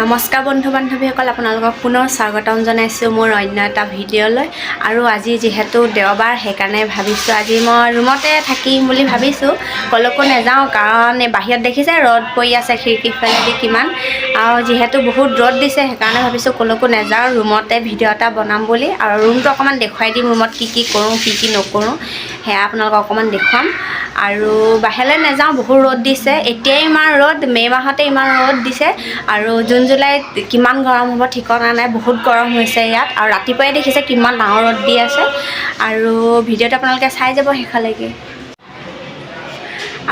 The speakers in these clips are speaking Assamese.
নমস্কাৰ বন্ধু বান্ধৱীসকল, আপোনালোকক পুনৰ স্বাগতম জনাইছোঁ মোৰ অন্য এটা ভিডিঅ'লৈ। আৰু আজি যিহেতু দেওবাৰ, সেইকাৰণে ভাবিছোঁ আজি মই ৰুমতে থাকিম বুলি ভাবিছোঁ, কলৈকো নাযাওঁ। কাৰণ বাহিৰত দেখিছে ৰ'দ পৰি আছে খিৰিকীৰ ফালেদি কিমান, আৰু যিহেতু বহুত ৰ'দ দিছে সেইকাৰণে ভাবিছোঁ কলৈকো নাযাওঁ, ৰুমতে ভিডিঅ' এটা বনাম বুলি। আৰু ৰুমটো অকণমান দেখুৱাই দিম, ৰুমত কি কি কৰোঁ কি কি নকৰোঁ সেয়া আপোনালোকক অকণমান দেখুৱাম। আৰু বাহিৰলৈ নাযাওঁ, বহুত ৰ'দ দিছে। এতিয়াই ইমান ৰ'দ, মে' মাহতে ইমান ৰ'দ দিছে, আৰু জুন জুলাইত কিমান গৰম হ'ব ঠিকনা নাই, বহুত গৰম হৈছে ইয়াত। আৰু ৰাতিপুৱাই দেখিছে কিমান ডাঙৰ ৰ'দ দি আছে। আৰু ভিডিঅ'টো আপোনালোকে চাই যাব শেষলৈকে।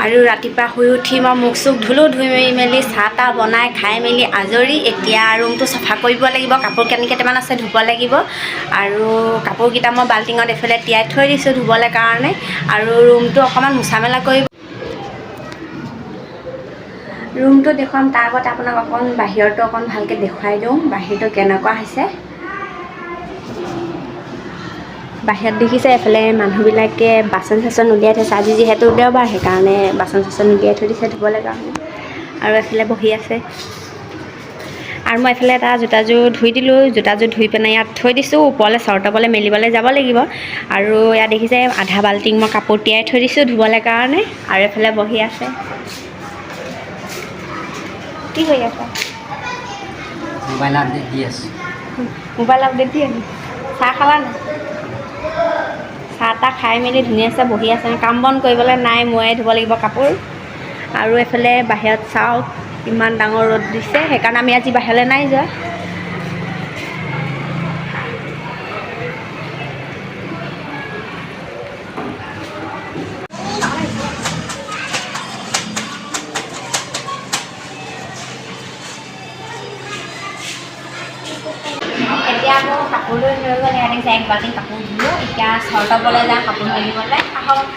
আৰু ৰাতিপুৱা শুই উঠি মই মুখ চুখ ধুলোঁ, ধুই মেলি চাহ তাহ বনাই খাই মেলি আজৰি। এতিয়া ৰুমটো চাফা কৰিব লাগিব, কাপোৰ কানি কেইটামান আছে ধুব লাগিব। আৰু কাপোৰকেইটা মই বাল্টিঙত এইফালে তিয়াই থৈ দিছোঁ ধুবলৈ কাৰণে। আৰু ৰুমটো অকণমান মোচা মেলা কৰিব। ৰুমটো দেখুৱাম, তাৰ আগতে আপোনাক অকণ বাহিৰটো অকণ ভালকৈ দেখুৱাই দিওঁ, বাহিৰটো কেনেকুৱা হৈছে। বাহিৰত দেখিছে এফালে মানুহবিলাকে বাচন চাচন উলিয়াই থৈছে, আজি যিহেতু দেওবাৰ সেইকাৰণে বাচন চাচন উলিয়াই থৈ দিছে ধুবলৈ কাৰণে। আৰু এফালে বহি আছে। আৰু মই এফালে এটা জোতাযোৰ ধুই দিলোঁ, জোতাযোৰ ধুই পিনে ইয়াত থৈ দিছোঁ, ওপৰলৈ চৰ্তবলৈ মেলিবলৈ যাব লাগিব। আৰু ইয়াত দেখিছে আধা বাল্টিং মই কাপোৰ তিয়াই থৈ দিছোঁ ধুবলৈ কাৰণে। আৰু এফালে বহি আছে। কি কৰি আছা? মোবাইল আপডেট দি আছোঁ। মোবাইল আপডেট দি আছোঁ। চাহ খালা নাই? চাহ তাহ খাই মেলি ধুনীয়াছে বহি আছে। কাম বন কৰিবলৈ নাই, ময়ে ধুব লাগিব কাপোৰ। আৰু এইফালে বাহিৰত চাওক ইমান ডাঙৰ ৰ'দ দিছে, সেইকাৰণে আমি আজি বাহিৰলৈ নাই যোৱা। এতিয়া আকৌ কাপোৰ লৈ গ'লে ইয়াত দেখিছে এক বাল্টিং কাপোৰ ধুলোঁ। এতিয়া চৰ্তবলৈ যাওঁ কাপোৰ মেলিবলৈ। আহক।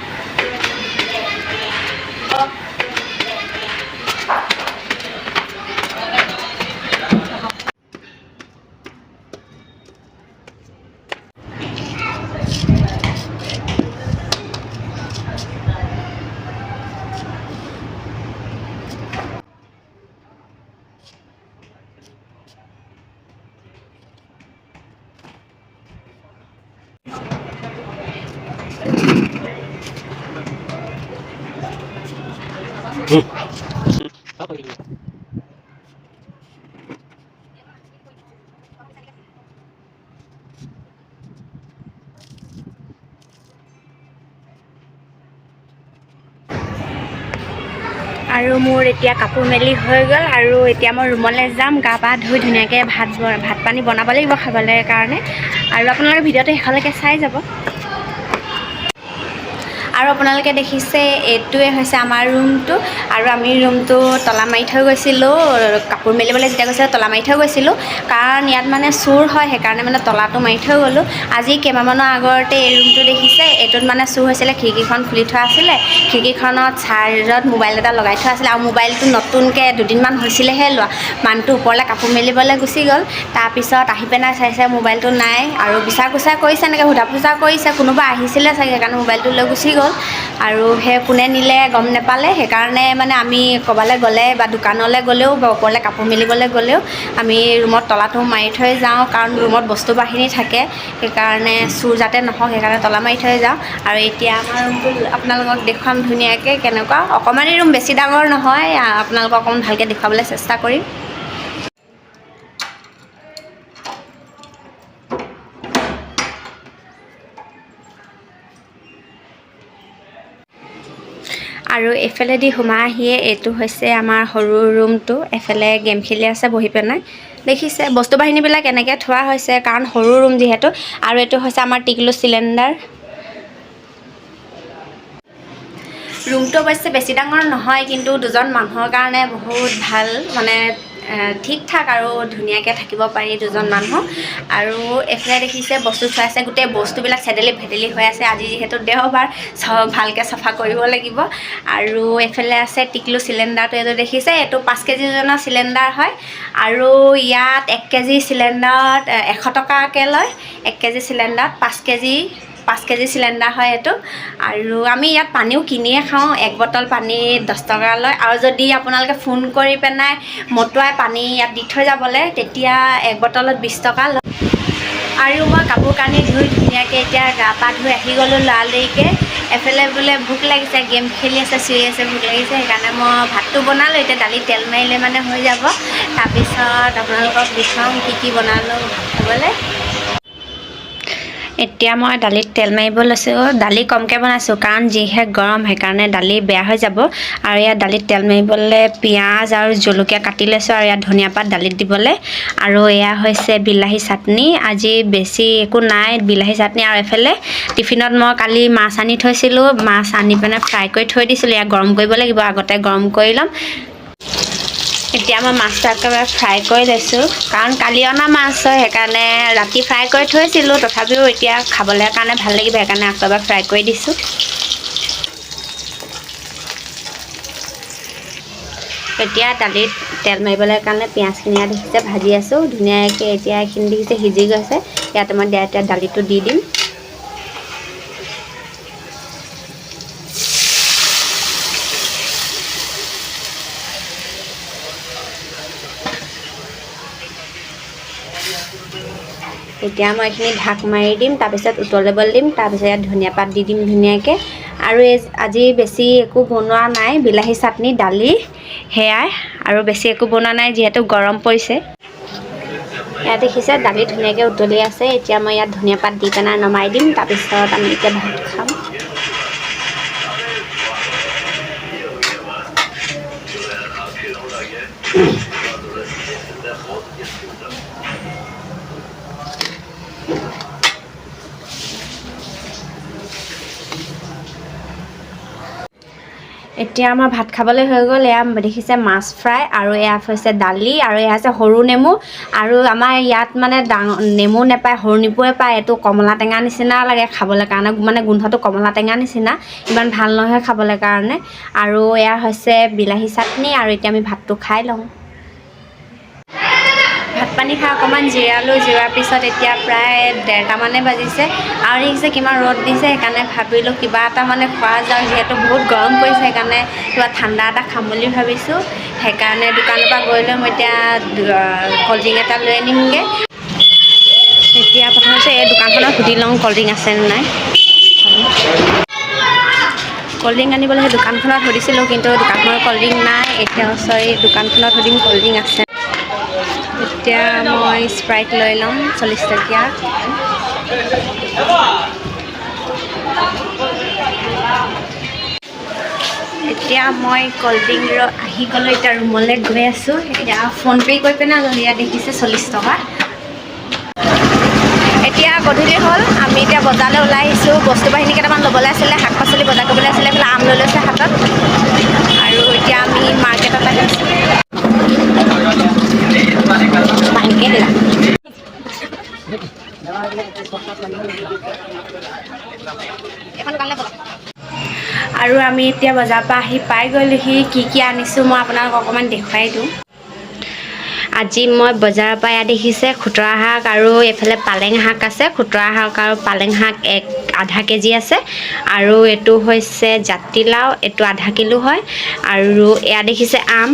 আৰু মোৰ এতিয়া কাপোৰ মেলি হৈ গ'ল। আৰু এতিয়া মই ৰুমলৈ যাম, গা পা ধুই ধুনীয়াকৈ ভাত পানী বনাব লাগিব খাবলৈ কাৰণে। আৰু আপোনালোকে ভিডিঅ'টো শেষলৈকে চাই যাব। আৰু আপোনালোকে দেখিছে এইটোৱে হৈছে আমাৰ ৰুমটো। আৰু আমি ৰুমটো তলা মাৰি থৈ গৈছিলোঁ, কাপোৰ মেলিবলৈ যেতিয়া গৈছিলোঁ তলা মাৰি থৈ গৈছিলোঁ। কাৰণ ইয়াত মানে চুৰ হয়, সেইকাৰণে মানে তলাটো মাৰি থৈ গ'লোঁ। আজি কেইমাহমানৰ আগতে এই ৰুমটো দেখিছে, এইটোত মানে চুৰ হৈছিলে। খিৰিকীখন খুলি থোৱা আছিলে, খিৰিকীখনত চাৰ্জত মোবাইল এটা লগাই থোৱা আছিলে। আৰু মোবাইলটো নতুনকৈ দুদিনমান হৈছিলেহে লোৱা। মানুহটো ওপৰলৈ কাপোৰ মেলিবলৈ গুচি গ'ল। তাৰপিছত আহি পেলাই চাইছে মোবাইলটো নাই। আৰু বিচাৰ কুচাৰ কৰিছে, এনেকৈ সোধা পোছা কৰিছে, কোনোবা আহিছিলে চাগে সেইকাৰণে মোবাইলটো লৈ গুচি গ'ল। আৰু সেই কোনে নিলে গম নাপালে, সেইকাৰণে মানে আমি ক'ৰবালৈ গ'লে বা দোকানলৈ গ'লেও বা ওপৰলৈ কাপোৰ মেলিবলৈ গ'লেও আমি ৰুমত তলাটো মাৰি থৈ যাওঁ। কাৰণ ৰুমত বস্তু বাহিনী থাকে, সেইকাৰণে চুৰ যাতে নহওক সেইকাৰণে তলা মাৰি থৈ যাওঁ। আৰু এতিয়া আমাৰ ৰুমটো আপোনালোকক দেখুৱাম ধুনীয়াকৈ কেনেকুৱা। অকণমানি ৰুম, বেছি ডাঙৰ নহয়, আপোনালোকক অকণমান ভালকৈ দেখুৱাবলৈ চেষ্টা কৰিম। আৰু এইফালেদি সোমাই আহিয়ে এইটো হৈছে আমাৰ সৰু ৰুমটো। এফালে গেম খেলি আছে বহি পেলাই, দেখিছে বস্তু বাহিনীবিলাক এনেকৈ থোৱা হৈছে কাৰণ সৰু ৰুম যিহেতু। আৰু এইটো হৈছে আমাৰ টিকলু চিলিণ্ডাৰ। ৰুমটো অৱশ্যে বেছি ডাঙৰ নহয়, কিন্তু দুজন মানুহৰ কাৰণে বহুত ভাল, মানে ঠিক ঠাক আৰু ধুনীয়াকৈ থাকিব পাৰি দুজন মানুহ। আৰু এইফালে দেখিছে বস্তু থোৱা আছে, গোটেই বস্তুবিলাক চেদেলি ভেদেলি হৈ আছে। আজি যিহেতু দেওবাৰ, ভালকৈ চাফা কৰিব লাগিব। আৰু এইফালে আছে টিকলু চিলিণ্ডাৰটো, এইটো দেখিছে, এইটো 5 কেজি ওজনৰ চিলিণ্ডাৰ হয়। আৰু ইয়াত 1 কেজি চিলিণ্ডাৰত 100 টকাকৈ লয়। 1 কেজি চিলিণ্ডাৰত 5 কেজি 5 কেজি চিলিণ্ডাৰ হয় এইটো। আৰু আমি ইয়াত পানীও কিনিয়ে খাওঁ, 1 বটল পানী 10 টকা লয়। আৰু যদি আপোনালোকে ফোন কৰি পেলাই মটুৱাই পানী ইয়াত দি থৈ যাবলৈ, তেতিয়া 1 বটলত 20 টকা লয়। আৰু মই কাপোৰ কানি ধুই ধুনীয়াকৈ এতিয়া গা পা ধুই আহি গ'লোঁ লৰালৰিকৈ। এফালে বোলে ভোক লাগিছে, গেম খেলি আছে, চিঞৰি আছে, ভোক লাগিছে। সেইকাৰণে মই ভাতটো বনালোঁ। এতিয়া দালিত তেল মাৰিলে মানে হৈ যাব। তাৰপিছত আপোনালোকক দেখুৱাওঁ কি বনালোঁ খাবলৈ। এতিয়া মই দালিত তেল মাৰিব লৈছোঁ। দালি কমকৈ বনাইছোঁ কাৰণ যিহে গৰম, সেইকাৰণে দালি বেয়া হৈ যাব। আৰু ইয়াত দালিত তেল মাৰিবলৈ পিঁয়াজ আৰু জলকীয়া কাটি লৈছোঁ, আৰু ইয়াত ধনিয়া পাত দালিত দিবলৈ। আৰু এয়া হৈছে বিলাহী চাটনি। আজি বেছি একো নাই, বিলাহী চাটনি। আৰু এফালে টিফিনত মই কালি মাছ আনি থৈছিলোঁ, মাছ আনি পিনে ফ্ৰাই কৰি থৈ দিছিলোঁ। ইয়াত গৰম কৰিব লাগিব, আগতে গৰম কৰি ল'ম। এতিয়া মই মাছটো একেবাৰে ফ্ৰাই কৰি লৈছোঁ, কাৰণ কালি অনা মাছ হয়, সেইকাৰণে ৰাতি ফ্ৰাই কৰি থৈছিলোঁ। তথাপিও এতিয়া খাবলৈ কাৰণে ভাল লাগিব, সেইকাৰণে আকৌ এবাৰ ফ্ৰাই কৰি দিছোঁ। এতিয়া দালিত তেল মাৰিবলৈ কাৰণে পিঁয়াজখিনি ইয়াত দেখিছে ভাজি আছোঁ ধুনীয়াকৈ। এতিয়া এইখিনি দেখিছে সিজি গৈছে। ইয়াতে মই এতিয়া দালিটো দি দিম। এতিয়া মই এইখিনি ঢাক মাৰি দিম, তাৰপিছত উতলিবলৈ দিম। তাৰপিছত ইয়াত ধনিয়া পাত দি দিম ধুনীয়াকৈ। আৰু আজি বেছি একো বনোৱা নাই, বিলাহী চাটনি, দালি, সেয়াই। আৰু বেছি একো বনোৱা নাই যিহেতু গৰম পৰিছে। ইয়াত দেখিছে দালি ধুনীয়াকৈ উতলি আছে। এতিয়া মই ইয়াত ধনিয়া পাত দি পেলাই নমাই দিম। তাৰপিছত আমি এতিয়া ভাত খাম। এতিয়া আমাৰ ভাত খাবলৈ হৈ গ'ল। এয়া দেখিছে মাছ ফ্ৰাই, আৰু এয়া হৈছে দালি, আৰু এয়া হৈছে সৰু নেমু। আৰু আমাৰ ইয়াত মানে নেমু নেপায়, সৰু নেমুৱে পায়। এইটো কমলা টেঙা নিচিনা লাগে খাবলৈ কাৰণে, মানে গোন্ধটো কমলা টেঙা নিচিনা, ইমান ভাল নহয় খাবলৈ কাৰণে। আৰু এয়া হৈছে বিলাহী চাটনি। আৰু এতিয়া আমি ভাতটো খাই লওঁ। ভাত পানী খাই অকণমান জিৰালোঁ। জিৰোৱাৰ পিছত এতিয়া প্ৰায় 1:30 মানে বাজিছে। আৰু দেখিছে কিমান ৰ'দ দিছে, সেইকাৰণে ভাবিলোঁ কিবা এটা মানে খোৱা যাওক, যিহেতু বহুত গৰম পৰিছে। সেইকাৰণে কিবা ঠাণ্ডা এটা খাম বুলি ভাবিছোঁ। সেইকাৰণে দোকানৰ পৰা গৈ লৈ মই এতিয়া ক'ল্ড ড্ৰিংক এটা লৈ আনিমগৈ। এতিয়া প্ৰথমতে এই দোকানখনত সুধি লওঁ ক'ল্ড ড্ৰিংক আছেনে নাই। ক'ল্ড ড্ৰিংক আনিবলৈ সেই দোকানখনত সুধিছিলোঁ, কিন্তু দোকানখনত ক'ল্ড ড্ৰিংক নাই। এতিয়া ওচৰৰ দোকানখনত সুধিম ক'ল্ড ড্ৰিংক আছে। এতিয়া মই স্প্ৰাইট লৈ ল'ম 40 টকীয়া। এতিয়া মই ক'ল্ড ড্ৰিংক আহি গ'লোঁ। এতিয়া ৰুমলৈ গৈ আছোঁ। এতিয়া ফোনপে' কৰি পিনে ইয়াত দেখিছে 40 টকা। এতিয়া গধূলি হ'ল, আমি এতিয়া বজাৰলৈ ওলাই আহিছোঁ। বস্তু বাহিনী কেইটামান ল'বলৈ আছিলে, শাক পাচলি বজাৰ কৰিবলৈ আছিলে। এইফালে আম লৈ লৈছে হাতত। আৰু এতিয়া আমি মাৰ্কেটত আহিছোঁ। আৰু আমি এতিয়া বজাৰৰ পৰা আহি পাই গ'লোহি। কি আনিছোঁ মই আপোনালোকক অকণমান দেখুৱাই দিওঁ। আজি মই বজাৰৰ পৰা ইয়াত দেখিছে খুতৰা শাক, আৰু এইফালে পালেং শাক আছে। খুতৰা শাক আৰু পালেং শাক আধা কেজি আছে। আৰু এইটো হৈছে জাতিলাও, এইটো আধা কিলো হয়। আৰু এয়া দেখিছে আম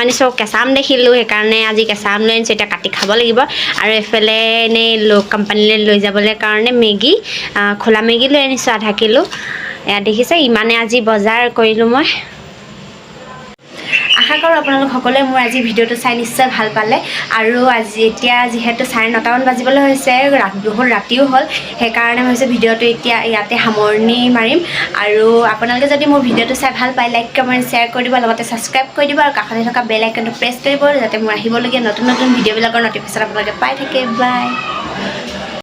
আনিছোঁ। কেঁচা আম দেখিলোঁ, সেইকাৰণে আজি কেঁচা আম লৈ আনিছোঁ। এতিয়া কাটি খাব লাগিব। আৰু এইফালে এনেই কোম্পানীলৈ লৈ যাবলৈ কাৰণে মেগী, খোলা মেগী লৈ আনিছোঁ আধা কিলো। এয়া দেখিছে ইমানে আজি বজাৰ কৰিলোঁ মই। আশা কৰোঁ আপোনালোক সকলোৱে মোৰ আজি ভিডিঅ'টো চাই নিশ্চয় ভাল পালে। আৰু আজি এতিয়া যিহেতু 9:30 মান বাজিবলৈ হৈছে, বহুত ৰাতিও হ'ল, সেইকাৰণে মই ভাবিছোঁ ভিডিঅ'টো এতিয়া ইয়াতে সামৰণি মাৰিম। আৰু আপোনালোকে যদি মোৰ ভিডিঅ'টো চাই ভাল পায়, লাইক কমেণ্ট শ্বেয়াৰ কৰি দিব, লগতে ছাবস্ক্ৰাইব কৰি দিব, আৰু কাষতে থকা বেল আইকনটো প্ৰেছ কৰিব, যাতে মোৰ আহিবলগীয়া নতুন ভিডিঅ'বিলাকৰ ন'টিফিকেশ্যন আপোনালোকে পাই থাকে। বাই।